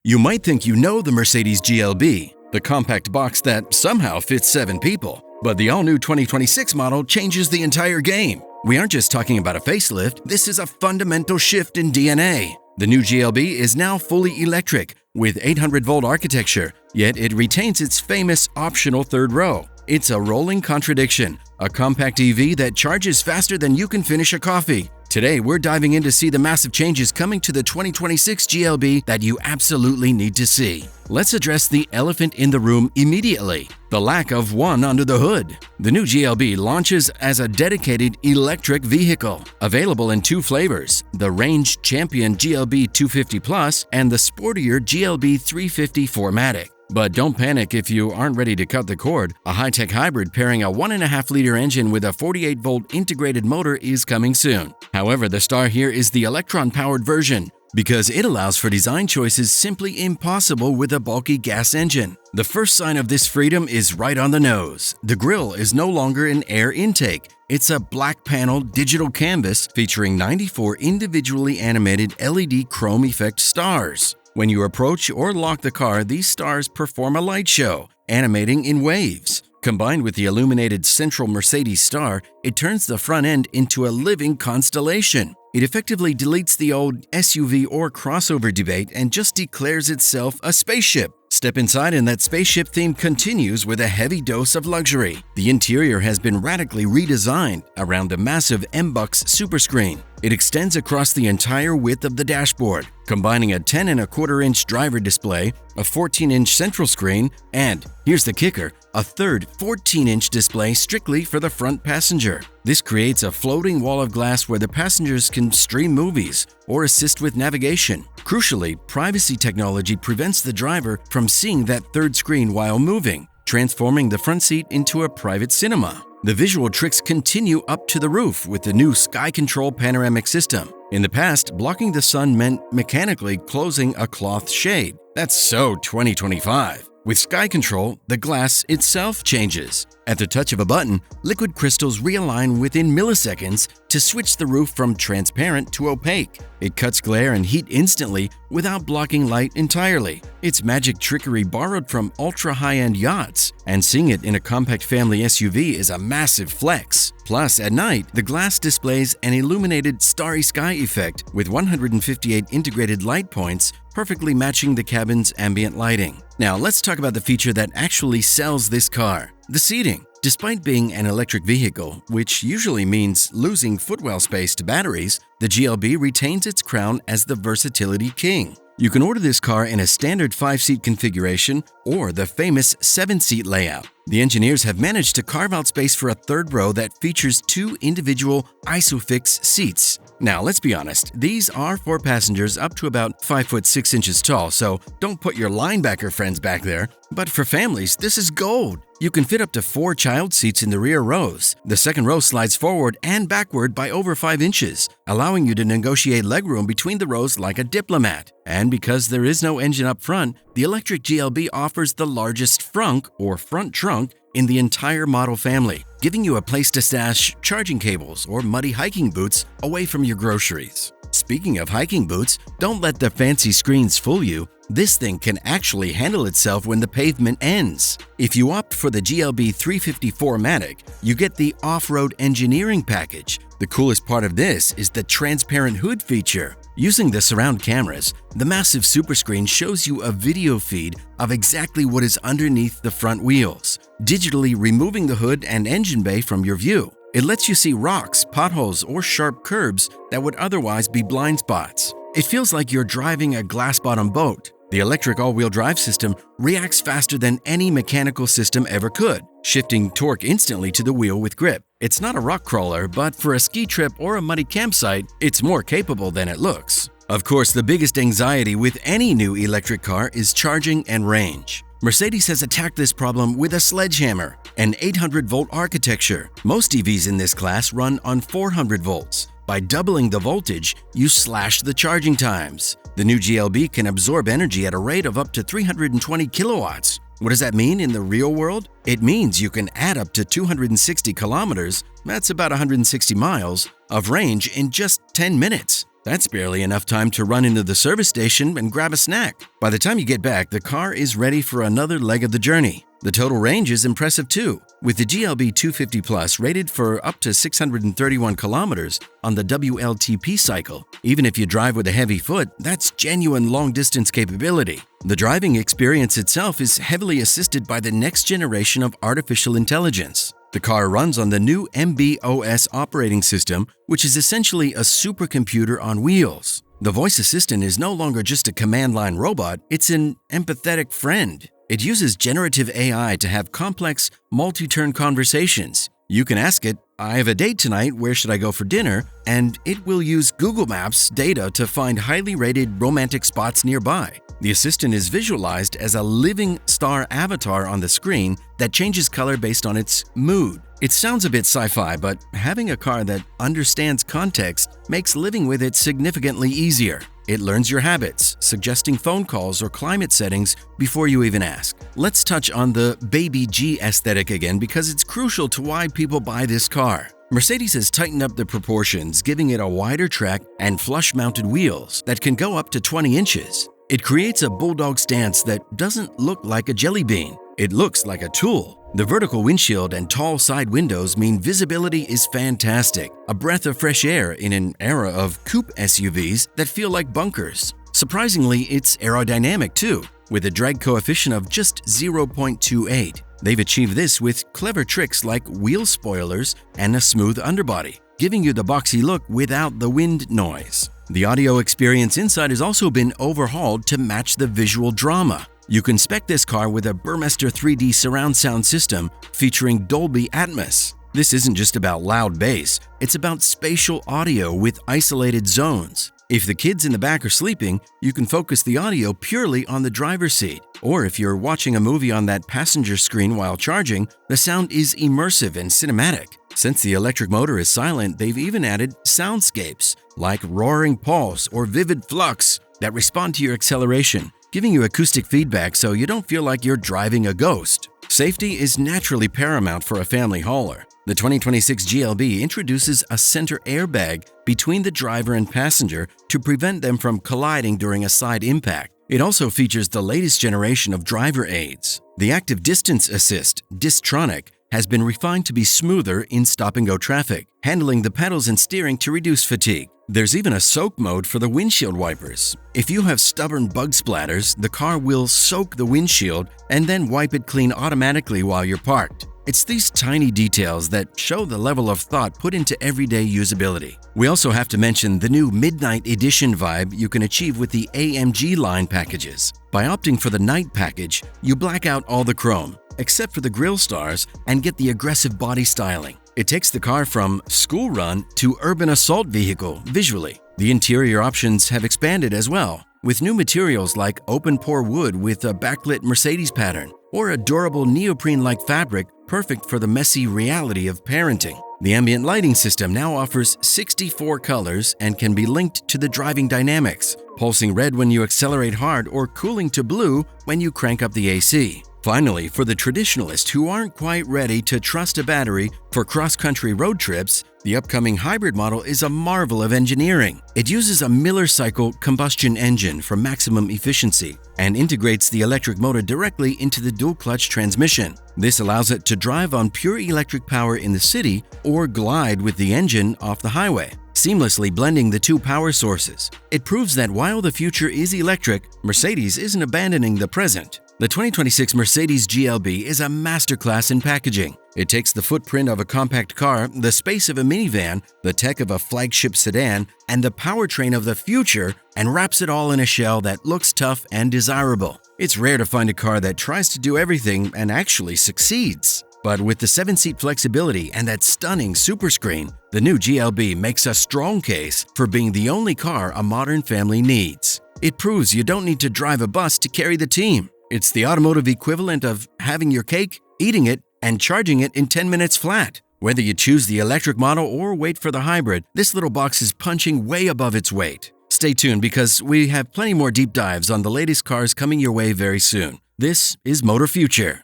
You might think you know the Mercedes GLB, the compact box that somehow fits 7 people. But the all-new 2026 model changes the entire game. We aren't just talking about a facelift, this is a fundamental shift in DNA. The new GLB is now fully electric with 800-volt architecture, yet it retains its famous optional third row. It's a rolling contradiction, a compact EV that charges faster than you can finish a coffee. Today, we're diving in to see the massive changes coming to the 2026 GLB that you absolutely need to see. Let's address the elephant in the room immediately: the lack of one under the hood. The new GLB launches as a dedicated electric vehicle, available in 2 flavors: the range champion GLB 250 Plus and the sportier GLB 350 4MATIC. But don't panic if you aren't ready to cut the cord. A high-tech hybrid pairing a 1.5-liter engine with a 48-volt integrated motor is coming soon. However, the star here is the Electron-powered version, because it allows for design choices simply impossible with a bulky gas engine. The first sign of this freedom is right on the nose. The grille is no longer an air intake. It's a black panel digital canvas featuring 94 individually animated LED chrome effect stars. When you approach or lock the car, these stars perform a light show, animating in waves. Combined with the illuminated central Mercedes star, it turns the front end into a living constellation. It effectively deletes the old SUV or crossover debate and just declares itself a spaceship. Step inside and that spaceship theme continues with a heavy dose of luxury. The interior has been radically redesigned around the massive MBUX Superscreen. It extends across the entire width of the dashboard, combining a 10.25-inch driver display, a 14-inch central screen, and, here's the kicker, a third 14-inch display strictly for the front passenger. This creates a floating wall of glass where the passengers can stream movies or assist with navigation. Crucially, privacy technology prevents the driver from seeing that third screen while moving, transforming the front seat into a private cinema. The visual tricks continue up to the roof with the new Sky Control panoramic system. In the past, blocking the sun meant mechanically closing a cloth shade. That's so 2025. With Sky Control, the glass itself changes. At the touch of a button, liquid crystals realign within milliseconds to switch the roof from transparent to opaque. It cuts glare and heat instantly without blocking light entirely. It's magic trickery borrowed from ultra-high-end yachts, and seeing it in a compact family SUV is a massive flex. Plus, at night, the glass displays an illuminated starry sky effect with 158 integrated light points perfectly matching the cabin's ambient lighting. Now, let's talk about the feature that actually sells this car: the seating. Despite being an electric vehicle, which usually means losing footwell space to batteries, the GLB retains its crown as the versatility king. You can order this car in a standard 5-seat configuration or the famous 7-seat layout. The engineers have managed to carve out space for a third row that features 2 individual ISOFIX seats. Now, let's be honest, these are for passengers up to about 5 foot 6 inches tall, so don't put your linebacker friends back there. But for families, this is gold. You can fit up to 4 child seats in the rear rows. The second row slides forward and backward by over 5 inches, allowing you to negotiate legroom between the rows like a diplomat. And because there is no engine up front, the electric GLB offers the largest frunk or front trunk in the entire model family, giving you a place to stash charging cables or muddy hiking boots away from your groceries. Speaking of hiking boots, don't let the fancy screens fool you. This thing can actually handle itself when the pavement ends. If you opt for the GLB 350 4MATIC, you get the off-road engineering package. The coolest part of this is the transparent hood feature. Using the surround cameras, the massive superscreen shows you a video feed of exactly what is underneath the front wheels, digitally removing the hood and engine bay from your view. It lets you see rocks, potholes, or sharp curbs that would otherwise be blind spots. It feels like you're driving a glass-bottom boat. The electric all-wheel drive system reacts faster than any mechanical system ever could, shifting torque instantly to the wheel with grip. It's not a rock crawler, but for a ski trip or a muddy campsite, it's more capable than it looks. Of course, the biggest anxiety with any new electric car is charging and range. Mercedes has attacked this problem with a sledgehammer, an 800-volt architecture. Most EVs in this class run on 400 volts. By doubling the voltage, you slash the charging times. The new GLB can absorb energy at a rate of up to 320 kilowatts. What does that mean in the real world? It means you can add up to 260 kilometers, that's about 160 miles, of range in just 10 minutes. That's barely enough time to run into the service station and grab a snack. By the time you get back, the car is ready for another leg of the journey. The total range is impressive too, with the GLB 250 Plus rated for up to 631 kilometers on the WLTP cycle. Even if you drive with a heavy foot, that's genuine long-distance capability. The driving experience itself is heavily assisted by the next generation of artificial intelligence. The car runs on the new MBUX operating system, which is essentially a supercomputer on wheels. The voice assistant is no longer just a command line robot, it's an empathetic friend. It uses generative AI to have complex, multi-turn conversations. You can ask it, "I have a date tonight, where should I go for dinner?" And it will use Google Maps data to find highly rated romantic spots nearby. The assistant is visualized as a living star avatar on the screen that changes color based on its mood. It sounds a bit sci-fi, but having a car that understands context makes living with it significantly easier. It learns your habits, suggesting phone calls or climate settings before you even ask. Let's touch on the Baby G aesthetic again because it's crucial to why people buy this car. Mercedes has tightened up the proportions, giving it a wider track and flush-mounted wheels that can go up to 20 inches. It creates a bulldog stance that doesn't look like a jelly bean. It looks like a tool. The vertical windshield and tall side windows mean visibility is fantastic, a breath of fresh air in an era of coupe SUVs that feel like bunkers. Surprisingly, it's aerodynamic too, with a drag coefficient of just 0.28. They've achieved this with clever tricks like wheel spoilers and a smooth underbody, giving you the boxy look without the wind noise. The audio experience inside has also been overhauled to match the visual drama. You can spec this car with a Burmester 3D surround sound system featuring Dolby Atmos. This isn't just about loud bass, it's about spatial audio with isolated zones. If the kids in the back are sleeping, you can focus the audio purely on the driver's seat. Or if you're watching a movie on that passenger screen while charging, the sound is immersive and cinematic. Since the electric motor is silent, they've even added soundscapes like roaring pulse or vivid flux that respond to your acceleration, giving you acoustic feedback so you don't feel like you're driving a ghost. Safety is naturally paramount for a family hauler. The 2026 GLB introduces a center airbag between the driver and passenger to prevent them from colliding during a side impact. It also features the latest generation of driver aids. The Active Distance Assist, Distronic, has been refined to be smoother in stop-and-go traffic, handling the pedals and steering to reduce fatigue. There's even a soak mode for the windshield wipers. If you have stubborn bug splatters, the car will soak the windshield and then wipe it clean automatically while you're parked. It's these tiny details that show the level of thought put into everyday usability. We also have to mention the new Midnight Edition vibe you can achieve with the AMG line packages. By opting for the Night package, you black out all the chrome, except for the grille stars, and get the aggressive body styling. It takes the car from school run to urban assault vehicle visually. The interior options have expanded as well, with new materials like open-pore wood with a backlit Mercedes pattern, or a durable neoprene-like fabric perfect for the messy reality of parenting. The ambient lighting system now offers 64 colors and can be linked to the driving dynamics, pulsing red when you accelerate hard or cooling to blue when you crank up the AC. Finally, for the traditionalists who aren't quite ready to trust a battery for cross-country road trips, the upcoming hybrid model is a marvel of engineering. It uses a Miller cycle combustion engine for maximum efficiency and integrates the electric motor directly into the dual-clutch transmission. This allows it to drive on pure electric power in the city or glide with the engine off the highway, seamlessly blending the two power sources. It proves that while the future is electric, Mercedes isn't abandoning the present. The 2026 Mercedes GLB is a masterclass in packaging. It takes the footprint of a compact car, the space of a minivan, the tech of a flagship sedan, and the powertrain of the future and wraps it all in a shell that looks tough and desirable. It's rare to find a car that tries to do everything and actually succeeds. But with the 7-seat flexibility and that stunning Superscreen, the new GLB makes a strong case for being the only car a modern family needs. It proves you don't need to drive a bus to carry the team. It's the automotive equivalent of having your cake, eating it, and charging it in 10 minutes flat. Whether you choose the electric model or wait for the hybrid, this little box is punching way above its weight. Stay tuned because we have plenty more deep dives on the latest cars coming your way very soon. This is Motor Future.